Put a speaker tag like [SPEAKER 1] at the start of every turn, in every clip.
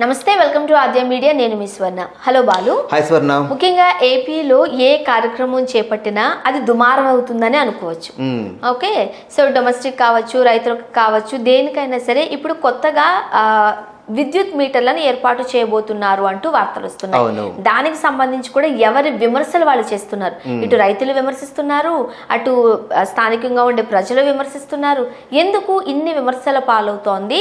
[SPEAKER 1] నమస్తే, welcome to Aadya media. నేను మీ స్వర్ణ. Hello Balu.
[SPEAKER 2] Hi స్వర్ణ.
[SPEAKER 1] ముఖ్యంగా ఏపీలో ఏ కార్యక్రమం చేపట్టినా అది దుమారం అవుతుందని అనుకోవచ్చు. ఓకే, సో డొమెస్టిక్ కావచ్చు, రైతులకు కావచ్చు, దేనికైనా సరే ఇప్పుడు కొత్తగా విద్యుత్ మీటర్లను ఏర్పాటు చేయబోతున్నారు అంటూ వార్తలు వస్తున్నాయి. దానికి సంబంధించి కూడా ఎవరి విమర్శలు వాళ్ళు చేస్తున్నారు. ఇటు రైతులు విమర్శిస్తున్నారు, అటు స్థానికంగా ఉండే ప్రజలు విమర్శిస్తున్నారు. ఎందుకు ఇన్ని విమర్శల పాలవుతోంది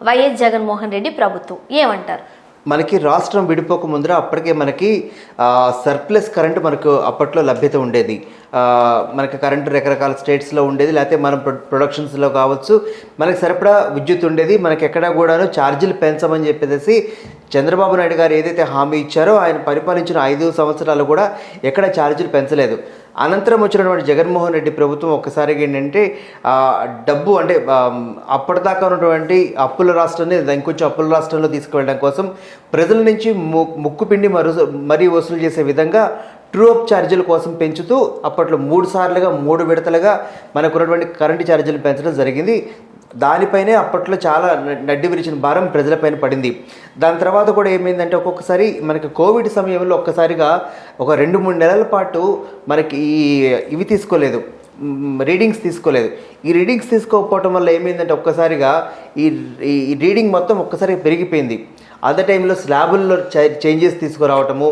[SPEAKER 1] వైఎస్ జగన్మోహన్ రెడ్డి ప్రభుత్వం? ఏమంటారు?
[SPEAKER 2] మనకి రాష్ట్రం విడిపోక ముందర అప్పటికే మనకి సర్ప్లస్ కరెంటు మనకు అప్పట్లో లభ్యత ఉండేది. మనకి కరెంటు రకరకాల స్టేట్స్లో ఉండేది, లేకపోతే మన ప్రొడక్షన్స్లో కావచ్చు, మనకి సరిపడా విద్యుత్ ఉండేది. మనకి ఎక్కడా కూడాను ఛార్జీలు పెంచమని చెప్పేసి చంద్రబాబు నాయుడు గారు ఏదైతే హామీ ఇచ్చారో ఆయన పరిపాలించిన 5 సంవత్సరాలు కూడా ఎక్కడ ఛార్జీలు పెంచలేదు. అనంతరం వచ్చినటువంటి జగన్మోహన్ రెడ్డి ప్రభుత్వం ఒక్కసారిగా ఏంటంటే డబ్బు అంటే అప్పటిదాకా ఉన్నటువంటి అప్పుల రాష్ట్రాన్ని ఇంకొంచెం అప్పుల రాష్ట్రంలో తీసుకువెళ్ళడం కోసం ప్రజల నుంచి ముక్కు పిండి మరీ వసూలు చేసే విధంగా ట్రూ అప్ ఛార్జీల కోసం పెంచుతూ అప్పట్లో 3 సార్లుగా 3 విడతలుగా మనకు ఉన్నటువంటి కరెంటు ఛార్జీలు పెంచడం జరిగింది. దానిపైనే అప్పట్లో చాలా నడ్డి విరిచిన భారం ప్రజలపైన పడింది. దాని తర్వాత కూడా ఏమైందంటే ఒక్కొక్కసారి మనకి కోవిడ్ సమయంలో ఒక్కసారిగా ఒక 2-3 నెలల పాటు మనకి ఇవి తీసుకోలేదు, రీడింగ్స్ తీసుకోలేదు. ఈ రీడింగ్స్ తీసుకోకపోవటం వల్ల ఏమైందంటే ఒక్కసారిగా ఈ రీడింగ్ మొత్తం ఒక్కసారిగా పెరిగిపోయింది. అదే టైంలో స్లాబుల్లో చేంజెస్ తీసుకురావటము,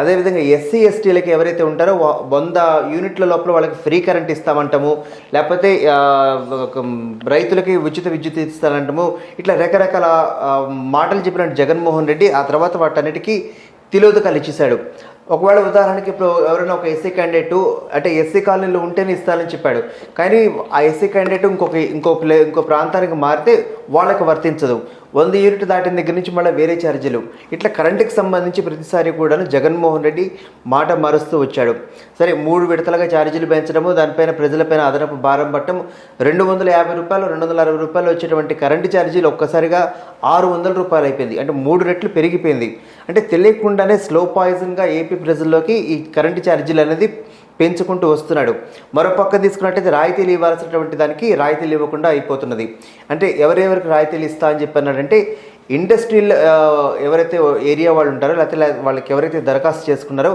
[SPEAKER 2] అదేవిధంగా ఎస్సీ ఎస్టీలకి ఎవరైతే ఉంటారో 100 యూనిట్ల లోపల వాళ్ళకి ఫ్రీ కరెంట్ ఇస్తామంటాము, లేకపోతే రైతులకి ఉచిత విద్యుత్ ఇస్తానంటాము. ఇట్లా రకరకాల మాటలు చెప్పినట్టు జగన్మోహన్ రెడ్డి ఆ తర్వాత వాటన్నిటికీ తిలోదకాలు ఇచ్చేశాడు. ఒకవేళ ఉదాహరణకి ఇప్పుడు ఎవరైనా ఒక ఎస్సీ క్యాండిడేట్ అంటే ఎస్సీ కాలనీలో ఉంటేనే ఇస్తానని చెప్పాడు, కానీ ఆ ఎస్సీ క్యాండిడేట్ ఇంకో ప్రాంతానికి మారితే వాళ్ళకి వర్తించదు. 100 యూనిట్ దాటిన దగ్గర నుంచి మళ్ళీ వేరే ఛార్జీలు. ఇట్లా కరెంటుకి సంబంధించి ప్రతిసారి కూడా జగన్మోహన్ రెడ్డి మాట మారుస్తూ వచ్చాడు. సరే 3 విడతలుగా ఛార్జీలు పెంచడము, దానిపైన ప్రజలపైన అదనపు భారం పట్టడం, 250 రూపాయలు 260 రూపాయలు వచ్చేటువంటి కరెంటు ఛార్జీలు ఒక్కసారిగా 600 రూపాయలు అయిపోయింది. అంటే 3 రెట్లు పెరిగిపోయింది. అంటే తెలియకుండానే స్లో పాయిజన్గా ఏపీ ప్రజల్లోకి ఈ కరెంటు ఛార్జీలు అనేది పెంచుకుంటూ వస్తున్నాడు. మరో పక్క తీసుకున్నట్టయితే రాయితీలు ఇవ్వాల్సినటువంటి దానికి రాయితీలు ఇవ్వకుండా అయిపోతున్నది. అంటే ఎవరెవరికి రాయితీలు ఇస్తా అని చెప్పన్నాడంటే ఇండస్ట్రియల్ ఎవరైతే ఏరియా వాళ్ళు ఉంటారో, లేకపోతే వాళ్ళకి ఎవరైతే దరఖాస్తు చేసుకున్నారో,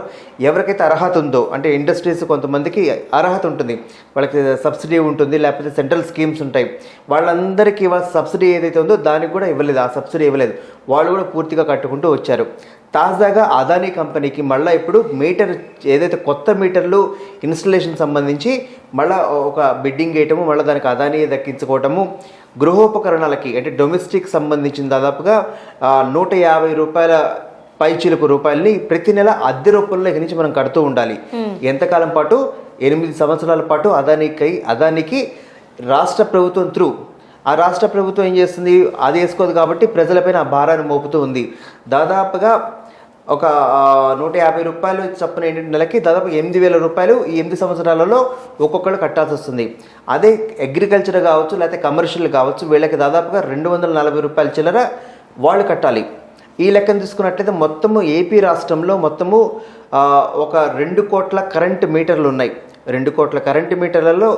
[SPEAKER 2] ఎవరికైతే అర్హత ఉందో, అంటే ఇండస్ట్రీస్ కొంతమందికి అర్హత ఉంటుంది, వాళ్ళకి సబ్సిడీ ఉంటుంది, లేకపోతే సెంట్రల్ స్కీమ్స్ ఉంటాయి, వాళ్ళందరికీ ఇవ్వాల్సిన సబ్సిడీ ఏదైతే ఉందో దానికి కూడా ఇవ్వలేదు. ఆ సబ్సిడీ ఇవ్వలేదు. వాళ్ళు కూడా పూర్తిగా కట్టుకుంటూ వచ్చారు. తాజాగా అదానీ కంపెనీకి మళ్ళీ ఇప్పుడు మీటర్ ఏదైతే కొత్త మీటర్లు ఇన్స్టలేషన్ సంబంధించి మళ్ళీ ఒక బిడ్డింగ్ వేయటము, మళ్ళీ దానికి అదానీ దక్కించుకోవటము, గృహోపకరణాలకి అంటే డొమెస్టిక్ సంబంధించిన దాదాపుగా 150 రూపాయల పైచిలుకు రూపాయలని ప్రతి నెల అద్దె రూపంలో ఇక నుంచి మనం కడుతూ ఉండాలి. ఎంతకాలం పాటు? 8 సంవత్సరాల పాటు అదానికి రాష్ట్ర ప్రభుత్వం ఆ రాష్ట్ర ప్రభుత్వం ఏం చేస్తుంది? అది వేసుకోదు కాబట్టి ప్రజలపైన ఆ భారాన్ని మోపుతూ ఉంది. దాదాపుగా ఒక 150 రూపాయలు చొప్పున నెలకి దాదాపు 8,000 రూపాయలు ఈ 8 సంవత్సరాలలో ఒక్కొక్కరు కట్టాల్సి వస్తుంది. అదే అగ్రికల్చర్ కావచ్చు, లేకపోతే కమర్షియల్ కావచ్చు, వీళ్ళకి దాదాపుగా 240 రూపాయల చిల్లర వాళ్ళు కట్టాలి. ఈ లెక్కను తీసుకున్నట్లయితే మొత్తము ఏపీ రాష్ట్రంలో మొత్తము ఒక 2 కోట్ల కరెంటు మీటర్లు ఉన్నాయి. 2 కోట్ల కరెంటు మీటర్లలో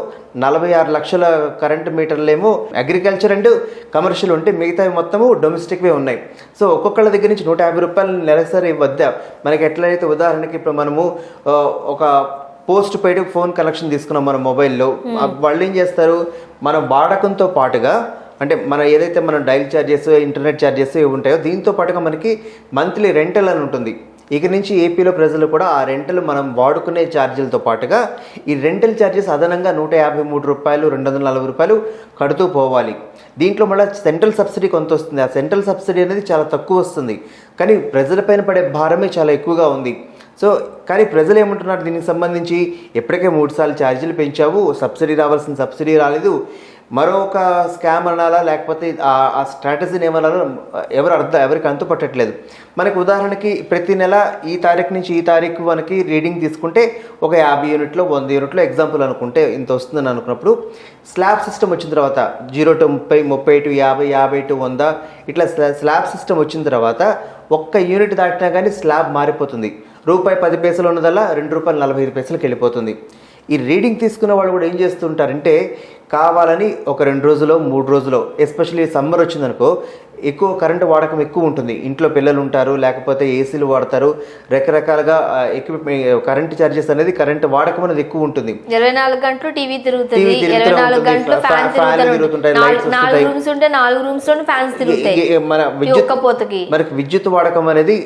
[SPEAKER 2] 46 లక్షల కరెంటు మీటర్లేమో అగ్రికల్చర్ అండ్ కమర్షియల్ ఉంటే మిగతావి మొత్తము డొమెస్టిక్వే ఉన్నాయి. సో ఒక్కొక్కళ్ళ దగ్గర నుంచి 150 రూపాయలు నెలసరి వద్ద మనకి ఎట్లయితే ఉదాహరణకి ఇప్పుడు మనము ఒక పోస్ట్ పెయిడ్ ఫోన్ కనెక్షన్ తీసుకున్నాం మన మొబైల్లో, వాళ్ళు ఏం చేస్తారు? మన వాడకంతో పాటుగా అంటే ఏదైతే మనం డైల్ ఛార్జెస్, ఇంటర్నెట్ ఛార్జెస్ ఉంటాయో దీంతో పాటుగా మనకి మంత్లీ రెంటల్ అని ఉంటుంది. ఇక నుంచి ఏపీలో ప్రజలు కూడా ఆ రెంటల్ మనం వాడుకునే ఛార్జీలతో పాటుగా ఈ రెంటల్ ఛార్జెస్ అదనంగా 153 రూపాయలు 240 రూపాయలు కడుతూ పోవాలి. దీంట్లో మళ్ళీ సెంట్రల్ సబ్సిడీ కొంత వస్తుంది. ఆ సెంట్రల్ సబ్సిడీ అనేది చాలా తక్కువ వస్తుంది, కానీ ప్రజలపైన పడే భారమే చాలా ఎక్కువగా ఉంది. సో కానీ ప్రజలు ఏమంటున్నారు దీనికి సంబంధించి? ఎప్పటికే 3 సార్లు ఛార్జీలు పెంచావు, సబ్సిడీ రావాల్సిన సబ్సిడీ రాలేదు, మరొక స్కామ్ అనాలా లేకపోతే ఆ స్ట్రాటజీని ఏమనాలో ఎవరికి అంతు పట్టట్లేదు. మనకి ఉదాహరణకి ప్రతి నెల ఈ తారీఖు నుంచి ఈ తారీఖు మనకి రీడింగ్ తీసుకుంటే ఒక 50 యూనిట్లో 100 యూనిట్లో ఎగ్జాంపుల్ అనుకుంటే ఇంత వస్తుందని అనుకున్నప్పుడు స్లాబ్ సిస్టమ్ వచ్చిన తర్వాత 0 to 30, 30 to 50, 50 to 100 ఇట్లా స్లాబ్ సిస్టమ్ వచ్చిన తర్వాత ఒక్క యూనిట్ దాటినా కానీ స్లాబ్ మారిపోతుంది. ₹10 ఉన్నదల్లా ₹2.45కి వెళ్ళిపోతుంది. ఈ రీడింగ్ తీసుకున్న వాళ్ళు కూడా ఏం చేస్తుంటారంటే కావాలని ఒక 2 రోజులో 3 రోజులో ఎస్పెషల్లీ సమ్మర్ వచ్చిందనుకో ఎక్కువ కరెంటు వాడకం ఎక్కువ ఉంటుంది. ఇంట్లో పిల్లలు ఉంటారు, లేకపోతే ఏసీలు వాడతారు, రకరకాలుగా ఎక్విప్మెంట్ కరెంట్ ఛార్జెస్ అనేది కరెంట్ వాడకం అనేది ఎక్కువ ఉంటుంది.
[SPEAKER 1] 24 గంటలు టీవీ తిరుగుతుంది, 24 గంటలు ఫ్యాన్ తిరుగుతుంది, 4 రూమ్స్ ఉంటే 4 రూమ్స్ లో ఫ్యాన్స్ తిరుగుతాయి.
[SPEAKER 2] మన మనకి విద్యుత్ వాడకం అనేది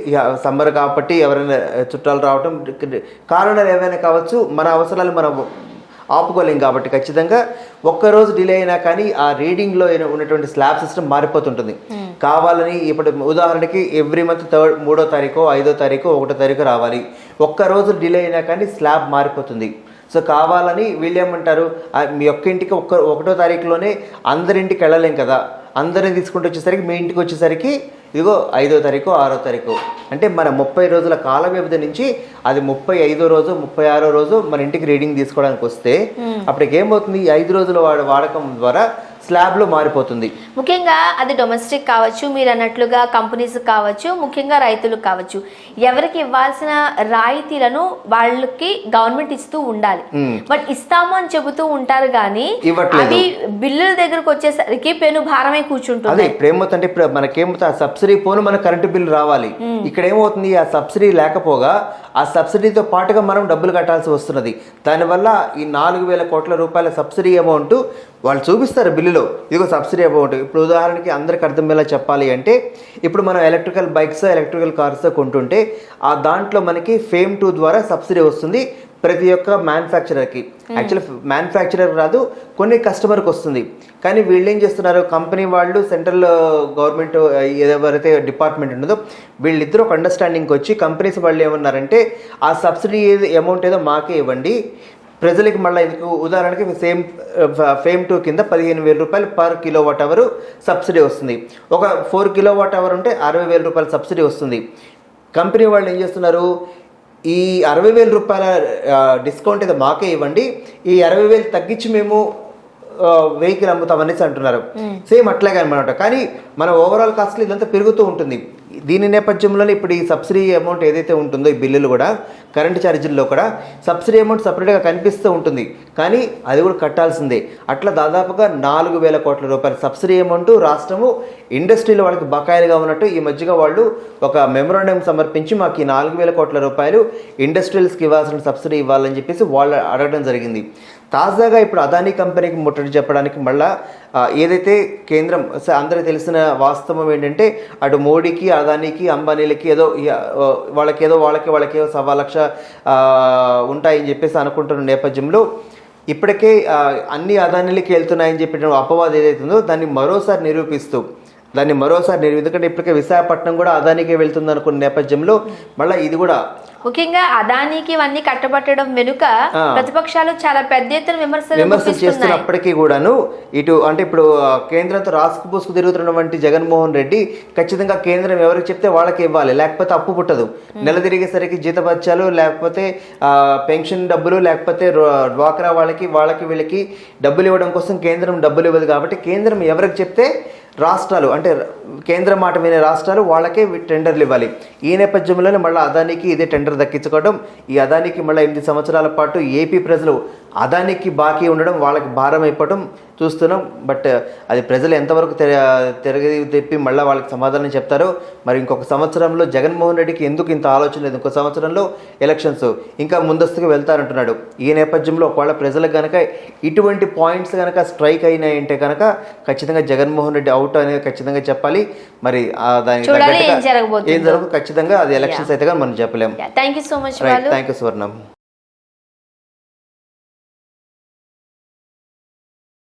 [SPEAKER 2] సమ్మర్ కాబట్టి ఎవరైనా చుట్టాలు రావటం కారణాలు ఏమైనా కావచ్చు, మన అవసరాలు మనం ఆపుకోలేం కాబట్టి ఖచ్చితంగా ఒక్కరోజు డిలే అయినా కానీ ఆ రీడింగ్లో ఉన్నటువంటి స్లాబ్ సిస్టమ్ మారిపోతుంటుంది. కావాలని ఇప్పుడు ఉదాహరణకి ఎవ్రీ మంత్ 3వ తారీఖు 5వ తారీఖు 1వ తారీఖు రావాలి, ఒక్కరోజు డిలే అయినా కానీ స్లాబ్ మారిపోతుంది. సో కావాలని వీళ్ళు ఏమంటారు, మీ ఒక్క ఇంటికి 1వ తారీఖులోనే అందరింటికి వెళ్ళలేం కదా, అందరిని తీసుకుంటూ వచ్చేసరికి మీ ఇంటికి వచ్చేసరికి ఇదిగో 5వ తారీఖు 6వ తారీఖు అంటే మన 30 రోజుల కాల వ్యవధి నుంచి అది 35వ రోజు 36వ రోజు మన ఇంటికి రీడింగ్ తీసుకోవడానికి వస్తే అప్పటికి ఏమవుతుంది, 5 రోజుల వాడకం ద్వారా స్లాబ్లో మారిపోతుంది.
[SPEAKER 1] ముఖ్యంగా అది డొమెస్టిక్ కావచ్చు, మీరు అన్నట్లుగా కంపెనీస్ కావచ్చు, ముఖ్యంగా రైతులకు కావచ్చు, ఎవరికి ఇవ్వాల్సిన రాయితీలను వాళ్ళకి గవర్నమెంట్ ఇస్తూ ఉండాలి. బట్ ఇస్తాము అని చెబుతూ ఉంటారు కానీ అవి బిల్లుల దగ్గరకు వచ్చేసరికి పెను భారమై కూర్చుంటుంది.
[SPEAKER 2] అదే ఇప్పుడు ఏమవుతుందంటే ఇప్పుడు మనకేమవుతుంది, ఆ సబ్సిడీ పోను మన కరెంటు బిల్లు రావాలి. ఇక్కడ ఏమవుతుంది, ఆ సబ్సిడీ లేకపోగా ఆ సబ్సిడీతో పాటుగా మనం డబ్బులు కట్టాల్సి వస్తున్నది. దానివల్ల ఈ 4,000 కోట్ల రూపాయల సబ్సిడీ అమౌంట్ వాళ్ళు చూపిస్తారు బిల్లులో, ఇదిగో సబ్సిడీ అమౌంట్. ఇప్పుడు ఉదాహరణకి అందరికి అర్థమయ్యేలా చెప్పాలి అంటే ఇప్పుడు మనం ఎలక్ట్రికల్ బైక్స్ ఎలక్ట్రికల్ కార్స్ కొంటుంటే ఆ దాంట్లో మనకి ఫేమ్ 2 ద్వారా సబ్సిడీ వస్తుంది ప్రతి ఒక్క మ్యానుఫ్యాక్చరర్కి. యాక్చువల్లీ మ్యానుఫ్యాక్చరర్ రాదు, కొన్ని కస్టమర్కి వస్తుంది. కానీ వీళ్ళు ఏం చేస్తున్నారు, కంపెనీ వాళ్ళు సెంట్రల్ గవర్నమెంట్ ఎవరైతే డిపార్ట్మెంట్ ఉంటుందో వీళ్ళిద్దరూ ఒక అండర్స్టాండింగ్కి వచ్చి కంపెనీస్ వాళ్ళు ఏమన్నారంటే ఆ సబ్సిడీ అమౌంట్ ఏదో మాకే ఇవ్వండి, ప్రజలకి మళ్ళీ ఎందుకు ఉదాహరణకి ఫేమ్ 2 కింద 15,000 రూపాయలు పర్ కిలోవాట్ అవర్ సబ్సిడీ వస్తుంది. ఒక 4 కిలోవాట్ అవర్ ఉంటే 60,000 రూపాయల సబ్సిడీ వస్తుంది. కంపెనీ వాళ్ళు ఏం చేస్తున్నారు, ఈ 60,000 రూపాయల డిస్కౌంట్ ఏదో మాకే ఇవ్వండి, ఈ 60,000 తగ్గించి మేము వెహికల్ అమ్ముతామనేసి అంటున్నారు. సేమ్ అట్లాగే అనమాట. కానీ మన ఓవరాల్ కాస్ట్లో ఇదంతా పెరుగుతూ ఉంటుంది. దీని నేపథ్యంలోనే ఇప్పుడు ఈ సబ్సిడీ అమౌంట్ ఏదైతే ఉంటుందో ఈ బిల్లులు కూడా కరెంటు ఛార్జీల్లో కూడా సబ్సిడీ అమౌంట్ సపరేట్గా కనిపిస్తూ ఉంటుంది, కానీ అది కూడా కట్టాల్సిందే. అట్లా దాదాపుగా 4,000 కోట్ల రూపాయల సబ్సిడీ అమౌంట్ రాష్ట్రము ఇండస్ట్రీలో వాళ్ళకి బకాయిలుగా ఉన్నట్టు ఈ మధ్యగా వాళ్ళు ఒక మెమోరాండం సమర్పించి మాకు ఈ 4,000 కోట్ల రూపాయలు ఇండస్ట్రియల్స్కి ఇవ్వాల్సిన సబ్సిడీ ఇవ్వాలని చెప్పేసి వాళ్ళు అడగడం జరిగింది. తాజాగా ఇప్పుడు అదానీ కంపెనీకి ముట్టడి చెప్పడానికి మళ్ళా ఏదైతే కేంద్రం అందరికీ తెలిసిన వాస్తవం ఏంటంటే అటు మోడీకి అదానీకి అంబానీలకి ఏదో వాళ్ళకేదో 1,00,000 ఉంటాయని చెప్పేసి అనుకుంటున్న నేపథ్యంలో ఇప్పటికే అన్ని అదానీలకి వెళ్తున్నాయని చెప్పిన అపవాదం ఏదైతుందో దాన్ని మరోసారి నిరూపిస్తూ ఎందుకంటే ఇప్పటికే విశాఖపట్నం కూడా అదానీకే వెళ్తుంది అనుకున్న నేపథ్యంలో మళ్ళీ ఇది కూడా
[SPEAKER 1] ముఖ్యంగా అదానీకి ఇవన్నీ కట్టబట్టడం వెనుక ప్రతిపక్షాలు చాలా పెద్ద ఎత్తున విమర్శలు
[SPEAKER 2] చేస్తున్నప్పటికీ కూడాను ఇటు అంటే ఇప్పుడు కేంద్రంతో రాసుకు పూసుకు తిరుగుతున్నటువంటి జగన్మోహన్ రెడ్డి ఖచ్చితంగా కేంద్రం ఎవరికి చెప్తే వాళ్ళకి ఇవ్వాలి, లేకపోతే అప్పు పుట్టదు. నెల తిరిగేసరికి జీతభత్యాలు, లేకపోతే పెన్షన్ డబ్బులు, లేకపోతే డ్వాక్రా వాళ్ళకి వీళ్ళకి డబ్బులు ఇవ్వడం కోసం కేంద్రం డబ్బులు ఇవ్వదు. కాబట్టి కేంద్రం ఎవరికి చెప్తే రాష్ట్రాలు అంటే కేంద్ర మాట వినే రాష్ట్రాలు వాళ్ళకే టెండర్లు ఇవ్వాలి. ఈ నేపథ్యంలోనే మళ్ళీ అదానీకి ఇదే టెండర్ దక్కించుకోవడం, ఈ అదానీకి మళ్ళీ 8 సంవత్సరాల పాటు ఏపీ ప్రజలు అదానీకి బాకీ ఉండడం, వాళ్ళకి భారం అయిపోవడం చూస్తున్నాం. బట్ అది ప్రజలు ఎంతవరకు తిప్పి మళ్ళీ వాళ్ళకి సమాధానం చెప్తారో మరి. ఇంకొక సంవత్సరంలో జగన్మోహన్ రెడ్డికి ఎందుకు ఇంత ఆలోచన లేదు, ఇంకొక సంవత్సరంలో ఎలక్షన్స్ ఇంకా ముందస్తుగా వెళ్తారంటున్నాడు. ఈ నేపథ్యంలో ఒకవేళ ప్రజలకు కనుక ఇటువంటి పాయింట్స్ కనుక స్ట్రైక్ అయినాయంటే కనుక ఖచ్చితంగా జగన్మోహన్ రెడ్డి అవుట్ అనేది ఖచ్చితంగా చెప్పాలి. మరి దానికి ఏం జరగదు ఖచ్చితంగా అది ఎలక్షన్స్ అయితే కానీ మనం చెప్పలేము.
[SPEAKER 1] Thank you so much.
[SPEAKER 2] Thank you Suvarna.